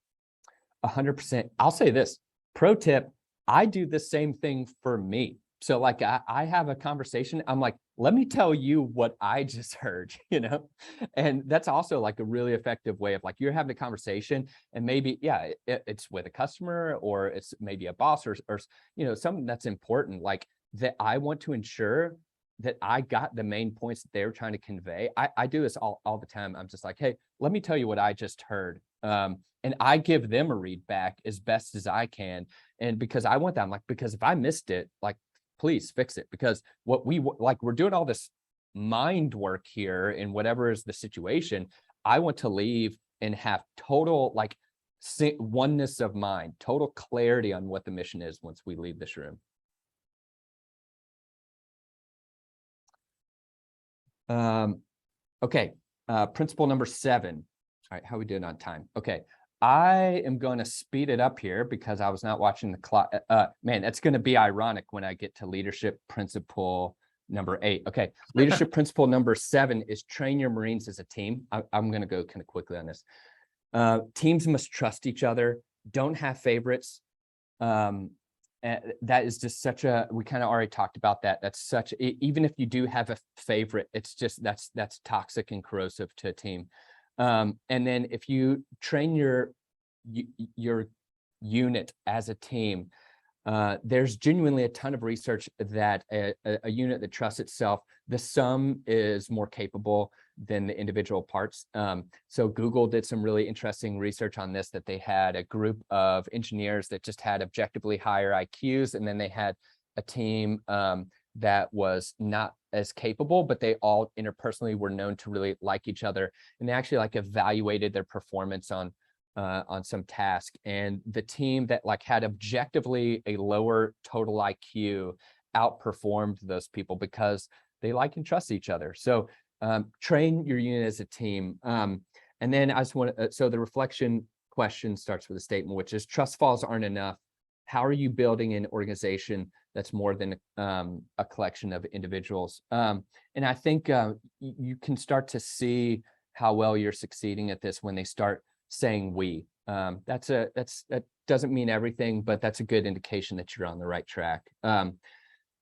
100%. I'll say this, pro tip, I do the same thing for me. So like I have a conversation, I'm like, let me tell you what I just heard, you know? And that's also like a really effective way of like, you're having a conversation and maybe, yeah, it's with a customer or it's maybe a boss or, you know, something that's important, like that I want to ensure that I got the main points that they're trying to convey. I do this all the time. I'm just like, hey, let me tell you what I just heard. And I give them a read back as best as I can. And because I want that, I'm like, because if I missed it, like, please fix it, because what we're doing all this mind work here in whatever is the situation. I want to leave and have total like oneness of mind, total clarity on what the mission is once we leave this room. Okay, principle number 7. All right, how are we doing on time? Okay, I am going to speed it up here because I was not watching the clock. Man, it's going to be ironic when I get to leadership principle number 8. Okay, leadership principle number 7 is train your Marines as a team. I'm going to go kind of quickly on this. Teams must trust each other. Don't have favorites. that is just such a, we kind of already talked about that. That's such, even if you do have a favorite, it's just, that's toxic and corrosive to a team. And then if you train your unit as a team, there's genuinely a ton of research that a unit that trusts itself, the sum is more capable than the individual parts. So Google did some really interesting research on this, that they had a group of engineers that just had objectively higher IQs, and then they had a team that was not as capable, but they all interpersonally were known to really like each other. And they actually like evaluated their performance on some task. And the team that like had objectively a lower total IQ outperformed those people because they like and trust each other. So train your unit as a team. And then I just want to, so the reflection question starts with a statement, which is trust falls aren't enough. How are you building an organization that's more than a collection of individuals? And I think you can start to see how well you're succeeding at this when they start saying we. That doesn't mean everything, but that's a good indication that you're on the right track.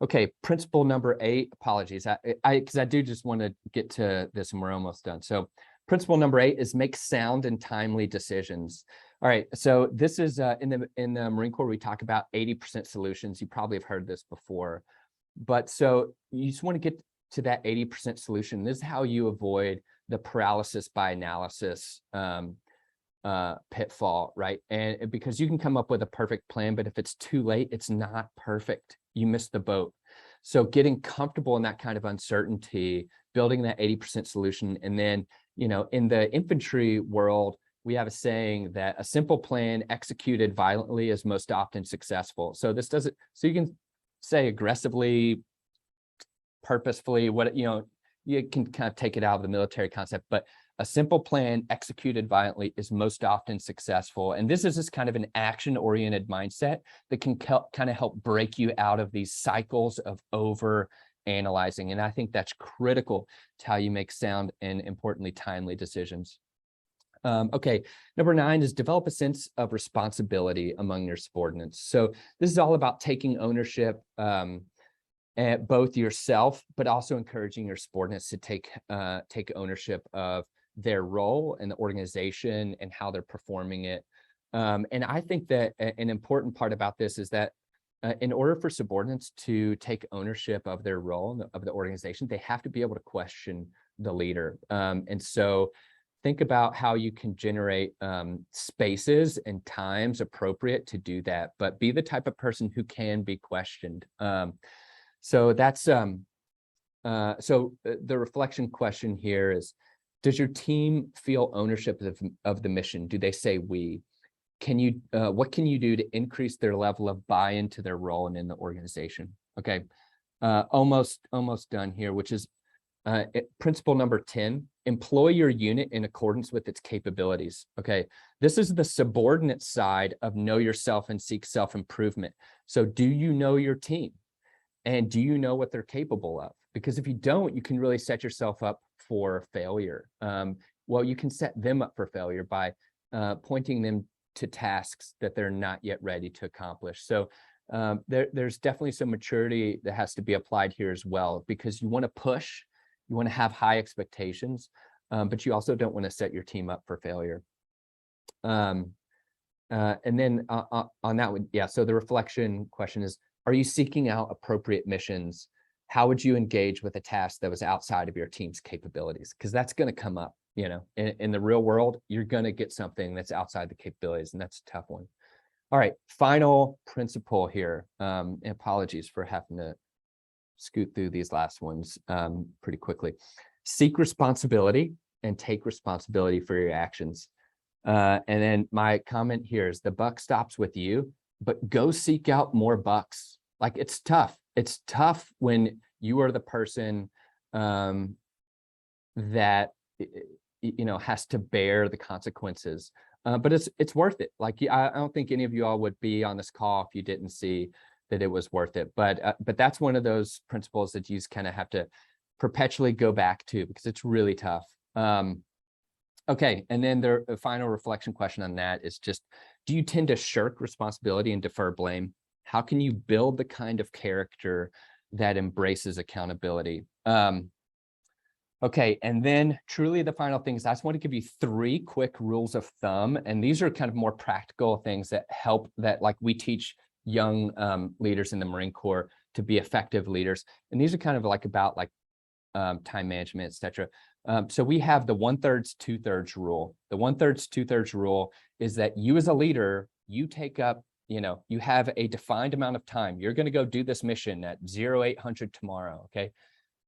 Okay, principle number 8, apologies, because I do just want to get to this and we're almost done. So principle number 8 is make sound and timely decisions. All right, so this is in the Marine Corps, we talk about 80% solutions. You probably have heard this before, but so you just want to get to that 80% solution. This is how you avoid the paralysis by analysis pitfall, right? And because you can come up with a perfect plan, but if it's too late, it's not perfect. You missed the boat. So getting comfortable in that kind of uncertainty, building that 80% solution. And then, you know, in the infantry world, we have a saying that a simple plan executed violently is most often successful. So this doesn't, so you can say aggressively, purposefully, what, you know, you can kind of take it out of the military concept, but a simple plan executed violently is most often successful. And this is just kind of an action-oriented mindset that can kind of help break you out of these cycles of over analyzing. And I think that's critical to how you make sound and, importantly, timely decisions. Okay, number 9 is develop a sense of responsibility among your subordinates. So this is all about taking ownership, at both yourself, but also encouraging your subordinates to take ownership of their role in the organization and how they're performing it. And I think that an important part about this is that in order for subordinates to take ownership of their role of the organization, they have to be able to question the leader. And so think about how you can generate spaces and times appropriate to do that, but be the type of person who can be questioned. So that's so the reflection question here is, does your team feel ownership of the mission? Do they say we? Can you what can you do to increase their level of buy-in to their role and in the organization? Okay, almost done here, which is principle number 10, employ your unit in accordance with its capabilities. Okay, this is the subordinate side of know yourself and seek self-improvement. So do you know your team? And do you know what they're capable of? Because if you don't, you can really set yourself up for failure. Well, you can set them up for failure by pointing them to tasks that they're not yet ready to accomplish. So there's definitely some maturity that has to be applied here as well, because you want to push, you want to have high expectations, but you also don't want to set your team up for failure. And then on that one, yeah, so the reflection question is, are you seeking out appropriate missions? How would you engage with a task that was outside of your team's capabilities? Because that's going to come up, you know, in the real world, you're going to get something that's outside the capabilities, and that's a tough one. All right, final principle here. And apologies for having to scoot through these last ones pretty quickly. Seek responsibility and take responsibility for your actions. And then my comment here is the buck stops with you, but go seek out more bucks. Like, it's tough. It's tough when you are the person that, you know, has to bear the consequences. But it's worth it. Like, I don't think any of you all would be on this call if you didn't see that it was worth it. But that's one of those principles that you just kind of have to perpetually go back to, because it's really tough. Okay, and then the final reflection question on that is just, do you tend to shirk responsibility and defer blame? How can you build the kind of character that embraces accountability? Okay, and then truly the final thing is I just want to give you 3 quick rules of thumb. And these are kind of more practical things that help, that like we teach young leaders in the Marine Corps to be effective leaders. And these are kind of like about like time management, et cetera. So we have the 1/3, 2/3 rule. The 1/3, 2/3 rule is that you as a leader, you take up, you have a defined amount of time. You're going to go do this mission at 0800 tomorrow. Okay.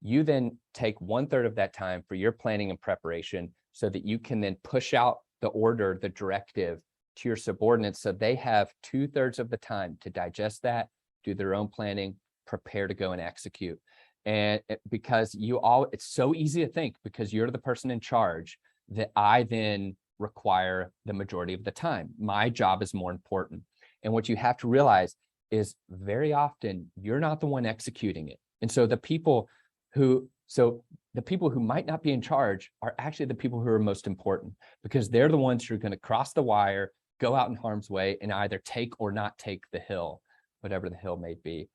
You then take 1/3 of that time for your planning and preparation so that you can then push out the order, the directive to your subordinates. So they have 2/3 of the time to digest that, do their own planning, prepare to go and execute. And because it's so easy to think because you're the person in charge that I then require the majority of the time. My job is more important. And what you have to realize is very often you're not the one executing it. And so the people who might not be in charge are actually the people who are most important because they're the ones who are going to cross the wire, go out in harm's way, and either take or not take the hill, whatever the hill may be.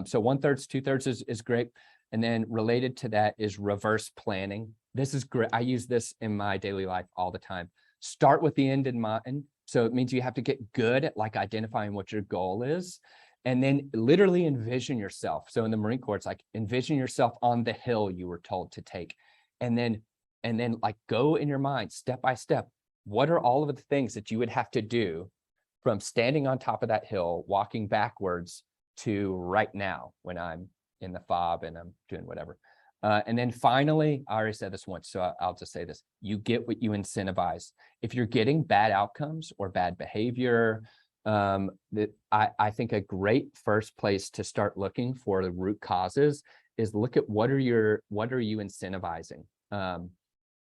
So 1/3, 2/3 is great. And then related to that is reverse planning. This is great. I use this in my daily life all the time. Start with the end in mind. So it means you have to get good at like identifying what your goal is. And then literally envision yourself. So in the Marine Corps, it's like envision yourself on the hill you were told to take. And then like go in your mind step by step. What are all of the things that you would have to do from standing on top of that hill, walking backwards to right now when I'm in the fob and I'm doing whatever. And then finally, I already said this once, so I'll just say this. You get what you incentivize. If you're getting bad outcomes or bad behavior, I think a great first place to start looking for the root causes is look at what are you incentivizing.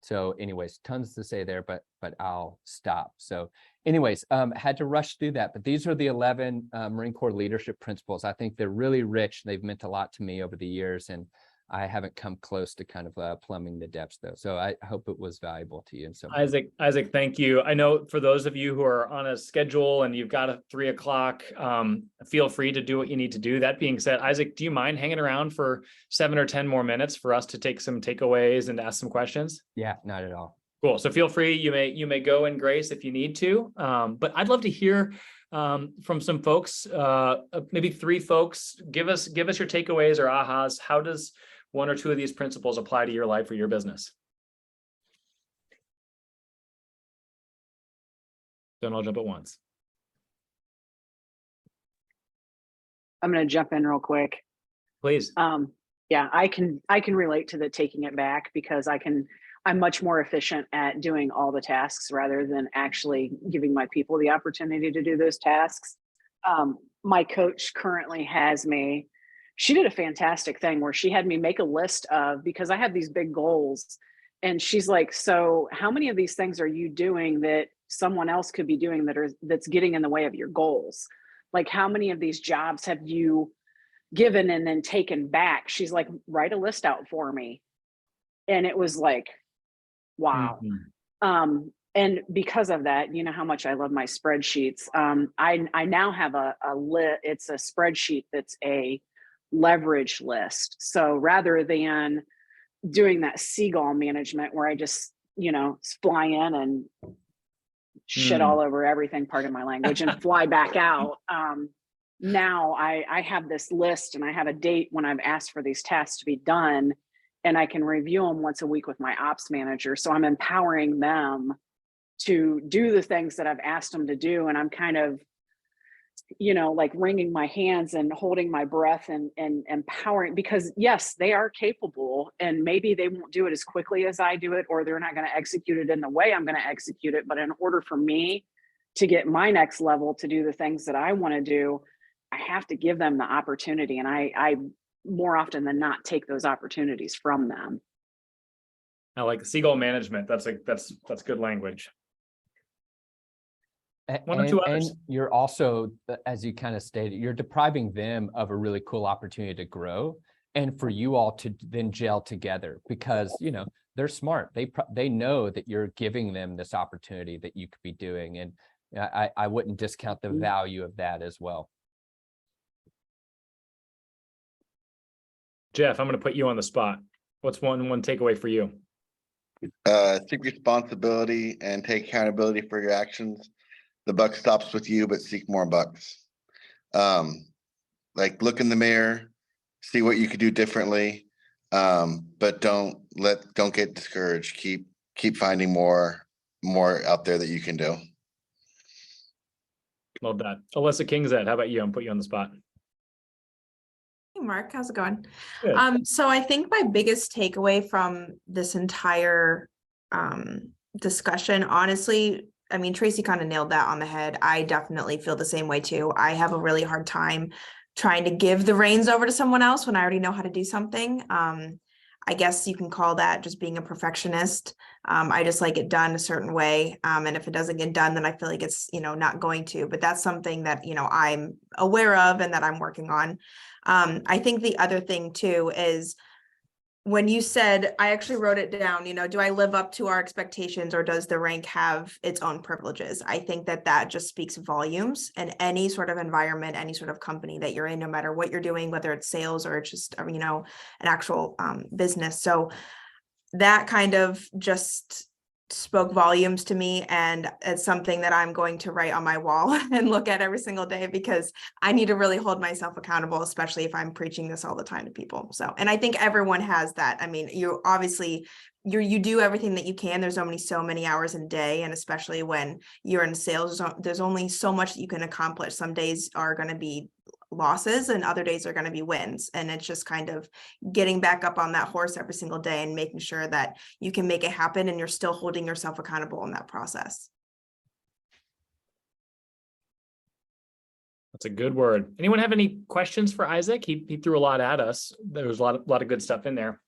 So anyways, tons to say there, but I'll stop. So anyways, had to rush through that, but these are the 11 Marine Corps leadership principles. I think they're really rich. They've meant a lot to me over the years, and I haven't come close to kind of plumbing the depths though. So I hope it was valuable to you. And so Isaac, thank you. I know for those of you who are on a schedule and you've got a 3 o'clock, feel free to do what you need to do. That being said, Isaac, do you mind hanging around for 7 or 10 more minutes for us to take some takeaways and ask some questions? Yeah, not at all. Cool. So feel free. You may go in grace if you need to. But I'd love to hear from some folks, maybe 3 folks. Give us your takeaways or ahas. How does 1 or 2 of these principles apply to your life or your business? Don't all jump at once. I'm going to jump in real quick. Please. Yeah, I can relate to the taking it back because I'm much more efficient at doing all the tasks rather than actually giving my people the opportunity to do those tasks. My coach currently has me. She did a fantastic thing where she had me make a list of, because I have these big goals, and she's like, so how many of these things are you doing that someone else could be doing that's getting in the way of your goals? Like, how many of these jobs have you given and then taken back? She's like, write a list out for me. And it was like, wow. Mm-hmm. And because of that, you know how much I love my spreadsheets. I now have it's a spreadsheet that's a leverage list. So rather than doing that seagull management where I just, fly in and shit all over everything, part of my language, and fly back out. Now I have this list and I have a date when I've asked for these tasks to be done, and I can review them once a week with my ops manager. So I'm empowering them to do the things that I've asked them to do. And I'm kind of, like wringing my hands and holding my breath and empowering, because yes, they are capable, and maybe they won't do it as quickly as I do it, or they're not going to execute it in the way I'm going to execute it. But in order for me to get my next level to do the things that I want to do, I have to give them the opportunity. And I more often than not take those opportunities from them. I like the seagull management. That's good language. 1 or 2 others. And you're also, as you kind of stated, you're depriving them of a really cool opportunity to grow, and for you all to then gel together, because they're smart. They know that you're giving them this opportunity that you could be doing, and I wouldn't discount the value of that as well. Jeff, I'm going to put you on the spot. What's one takeaway for you? Seek responsibility and take accountability for your actions. The buck stops with you, but seek more bucks. Like look in the mirror, see what you could do differently. But don't get discouraged. Keep finding more out there that you can do. Love that. Alyssa Kingset, how about you? I'm put you on the spot. Hey Mark, how's it going? Good. So I think my biggest takeaway from this entire discussion, honestly, I mean, Tracy kind of nailed that on the head. I definitely feel the same way too. I have a really hard time trying to give the reins over to someone else when I already know how to do something. I guess you can call that just being a perfectionist. I just like it done a certain way. And if it doesn't get done, then I feel like it's, not going to, but that's something that, I'm aware of and that I'm working on. I think the other thing too is when you said, I actually wrote it down, do I live up to our expectations or does the rank have its own privileges? I think that just speaks volumes in any sort of environment, any sort of company that you're in, no matter what you're doing, whether it's sales or it's just, an actual business. So that kind of just spoke volumes to me, and it's something that I'm going to write on my wall and look at every single day because I need to really hold myself accountable, especially if I'm preaching this all the time to people. So, and I think everyone has that. I mean, you obviously you do everything that you can. There's only so many hours in a day, and especially when you're in sales, there's only so much that you can accomplish. Some days are going to be losses and other days are going to be wins, and it's just kind of getting back up on that horse every single day and making sure that you can make it happen and you're still holding yourself accountable in that process. That's a good word. Anyone have any questions for Isaac? He threw a lot at us. There was a lot of good stuff in there.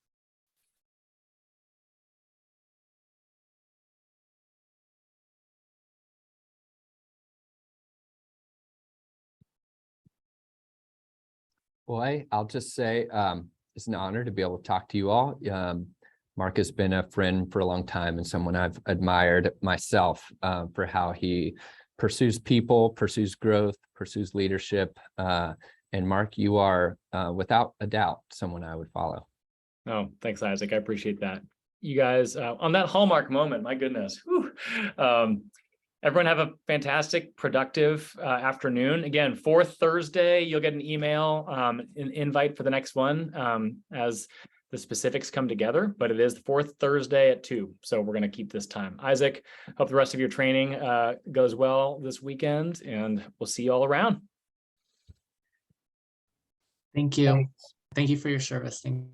Well, I'll just say it's an honor to be able to talk to you all. Mark has been a friend for a long time and someone I've admired myself for how he pursues people, pursues growth, pursues leadership. And Mark, you are without a doubt someone I would follow. Oh, thanks, Isaac. I appreciate that. You guys, on that hallmark moment, my goodness. Everyone have a fantastic, productive afternoon. Again, fourth Thursday, you'll get an email, an invite for the next one as the specifics come together, but it is the fourth Thursday at 2. So we're going to keep this time. Isaac, hope the rest of your training goes well this weekend, and we'll see you all around. Thank you. Thank you for your service. Thank